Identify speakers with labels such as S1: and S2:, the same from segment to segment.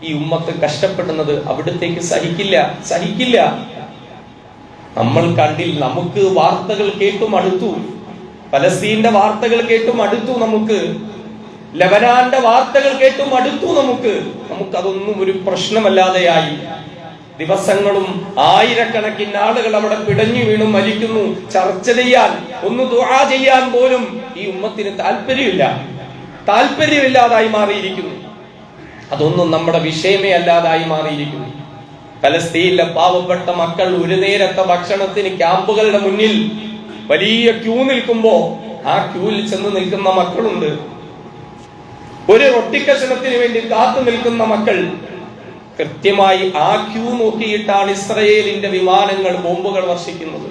S1: ഈ ഉമ്മത്ത് കഷ്ടപ്പെടുന്നത് അവിടത്തേക്ക് സഹിക്കില്ല. നമ്മൾ കണ്ടിൽ, നമുക്ക് വാർത്തകൾ കേട്ടും അടുത്തു, ഫലസ്തീന്റെ വാർത്തകൾ കേട്ടും അടുത്തു, നമുക്ക് ലബനാന്റെ വാർത്തകൾ കേട്ടും അടുത്തു, നമുക്കതൊന്നും ഒരു പ്രശ്നമല്ലാതെയായി. ദിവസങ്ങളും ആയിരക്കണക്കിന് ആളുകൾ അവിടെ പിടഞ്ഞു വീണു മരിക്കുന്നു. ചർച്ച ചെയ്യാൻ, ഒന്ന് ദുആ ചെയ്യാൻ പോലും ഈ ഉമ്മത്തിന് താല്പര്യമില്ലാതായി മാറിയിരിക്കുന്നു. അതൊന്നും നമ്മുടെ വിഷയമേ അല്ലാതായി മാറിയിരിക്കുന്നു. ഫലസ്തീനിലെ പാവപ്പെട്ട മക്കൾ ഒരു നേരത്തെ ഭക്ഷണത്തിന് ക്യാമ്പുകളുടെ മുന്നിൽ വലിയ ക്യൂ നിൽക്കുമ്പോ ആ ക്യൂവിൽ ചെന്ന് നിൽക്കുന്ന മക്കളുണ്ട്. ഒരു റൊട്ടിക്കഷണത്തിന് വേണ്ടി കാത്തു നിൽക്കുന്ന മക്കൾ. കൃത്യമായി ആ ക്യൂ നോക്കിയിട്ടാണ് ഇസ്രയേലിന്റെ വിമാനങ്ങൾ ബോംബുകൾ വർഷിക്കുന്നത്.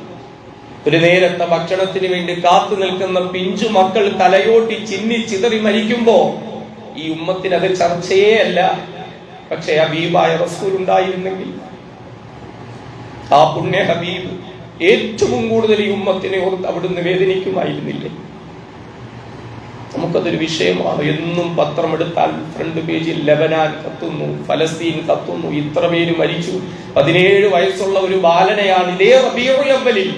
S1: ഒരു നേരത്തെ ഭക്ഷണത്തിന് വേണ്ടി കാത്തു നിൽക്കുന്ന പിഞ്ചു മക്കൾ തലയോട്ടി ചിന്നി ചിതറി മരിക്കുമ്പോ ഈ ഉമ്മത്തിന് അത് ചർച്ചയേ അല്ല. പക്ഷെ ഹബീബായ റസൂൽ ഉണ്ടായിരുന്നെങ്കിൽ, ആ പുണ്യ ഹബീബ് ഏറ്റവും കൂടുതൽ ഈ ഉമ്മത്തിനെ ഓർത്ത് അവിടുന്ന് വേദനിക്കുമായിരുന്നില്ലേ? നമുക്കതൊരു വിഷയമാണ്. എന്നും പത്രമെടുത്താൽ ഫ്രണ്ട് പേജിൽ ലബനാൻ കത്തുന്നു, ഫലസ്തീൻ കത്തുന്നു, ഇത്ര പേര് മരിച്ചു. 17 വയസ്സുള്ള ഒരു ബാലനെയാണ് ഇതേ റബീഉൽ അവ്വലിൽ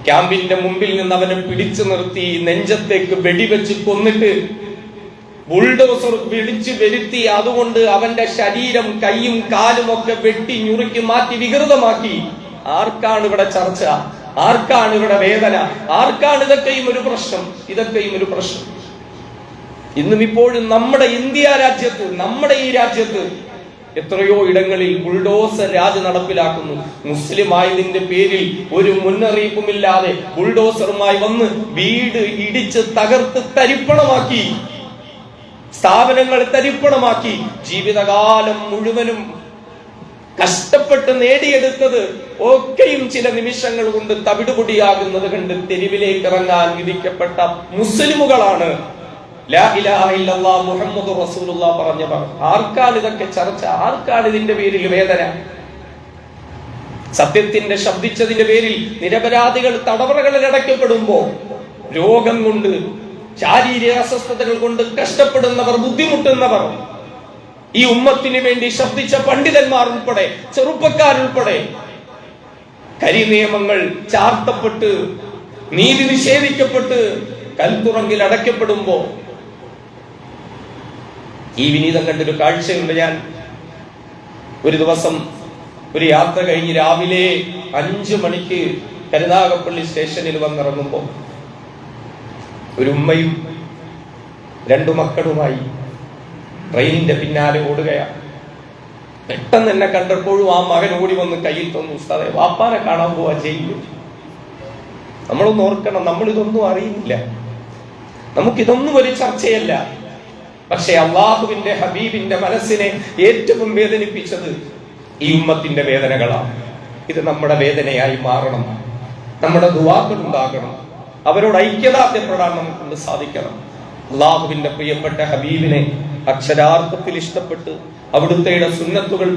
S1: ക്യാമ്പിന്റെ മുമ്പിൽ നിന്ന് അവനെ പിടിച്ചു നിർത്തി നെഞ്ചത്തേക്ക് വെടിവെച്ച് കൊന്നിട്ട് ബുൾഡോസർ പിടിച്ചു വരുത്തി അതുകൊണ്ട് അവന്റെ ശരീരം, കൈയും കാലും ഒക്കെ വെട്ടി ഞുറുക്കി മാറ്റി വികൃതമാക്കി. ആർക്കാണ് ഇവിടെ ചർച്ച? ആർക്കാണ് ഇവിടെ വേദന? ആർക്കാണ് ഇതൊക്കെയും ഒരു പ്രശ്നം? ഇന്നും ഇപ്പോഴും നമ്മുടെ ഇന്ത്യ രാജ്യത്ത്, നമ്മുടെ ഈ രാജ്യത്ത് എത്രയോ ഇടങ്ങളിൽ ബുൾഡോസർ രാജ് നടപ്പിലാക്കുന്നു. മുസ്ലിം ആയതിന്റെ പേരിൽ ഒരു മുന്നറിയിപ്പുമില്ലാതെ ബുൾഡോസറുമായി വന്ന് വീട് ഇടിച്ച് തകർത്ത് തരിപ്പണമാക്കി, സ്ഥാപനങ്ങൾ തരിപ്പണമാക്കി. ജീവിതകാലം മുഴുവനും കഷ്ടപ്പെട്ട് നേടിയെടുത്തത് ഒക്കെയും ചില നിമിഷങ്ങൾ കൊണ്ട് തവിടുപൊടിയാകുന്നത് കണ്ട് തെരുവിലേക്ക് ഇറങ്ങാൻ വിധിക്കപ്പെട്ട മുസ്ലിമുകളാണ് ലാ ഇലാഹ ഇല്ലല്ലാഹ് മുഹമ്മദുർ റസൂലുള്ളാഹ് പറഞ്ഞവർ. ആർക്കാണ് ഇതൊക്കെ ചർച്ച? ആർക്കാണ് ഇതിന്റെ പേരിൽ വേദന? സത്യത്തിന്റെ ശബ്ദിച്ചതിന്റെ പേരിൽ നിരപരാധികൾ തടവറകളിൽ അടയ്ക്കപ്പെടുമ്പോ, രോഗം കൊണ്ട്, ശാരീരിക അസ്വസ്ഥതകൾ കൊണ്ട് കഷ്ടപ്പെടുന്നവർ, ബുദ്ധിമുട്ടുന്നവർ, ഈ ഉമ്മത്തിന് വേണ്ടി ശബ്ദിച്ച പണ്ഡിതന്മാർ ഉൾപ്പെടെ, ചെറുപ്പക്കാരുൾപ്പെടെ കരിനിയമങ്ങൾ ചാർത്തപ്പെട്ട്, നീതി നിഷേധിക്കപ്പെട്ട് കൽത്തുറങ്കിൽ അടയ്ക്കപ്പെടുമ്പോ ഈ വിനീതം കണ്ടൊരു കാഴ്ചയുണ്ട്. ഞാൻ ഒരു ദിവസം ഒരു യാത്ര കഴിഞ്ഞ് രാവിലെ 5 മണിക്ക് കരുനാഗപ്പള്ളി സ്റ്റേഷനിൽ വന്നിറങ്ങുമ്പോ ഒരു ഉമ്മയും 2 മക്കളുമായി ട്രെയിനിന്റെ പിന്നാലെ ഓടുകയാണ്. പെട്ടെന്ന് എന്നെ കണ്ടപ്പോഴും ആ മകൻ ഓടി വന്ന് കയ്യിൽ തന്നു, ഉസ്താദേ വാപ്പാനെ കാണാൻ പോവാ ജയിലിൽ. നമ്മളൊന്ന് ഓർക്കണം, നമ്മളിതൊന്നും അറിയുന്നില്ല, നമുക്കിതൊന്നും ഒരു ചർച്ചയല്ല. പക്ഷെ അള്ളാഹുവിന്റെ ഹബീബിന്റെ മനസ്സിനെ ഏറ്റവും വേദനിപ്പിച്ചത് ഈ ഉമ്മത്തിന്റെ വേദനകളാണ്. ഇത് നമ്മുടെ വേദനയായി മാറണം. നമ്മുടെ ദുആകൾ ഉണ്ടാകണം. അവരോട് ഐക്യദാർഢ്യപ്പെടാൻ നമുക്കൊണ്ട് സാധിക്കണം. അള്ളാഹുവിന്റെ പ്രിയപ്പെട്ട ഹബീബിനെ അക്ഷരാർത്ഥത്തിൽ ഇഷ്ടപ്പെട്ട് അവിടുത്തെ സുന്നത്തുകൾ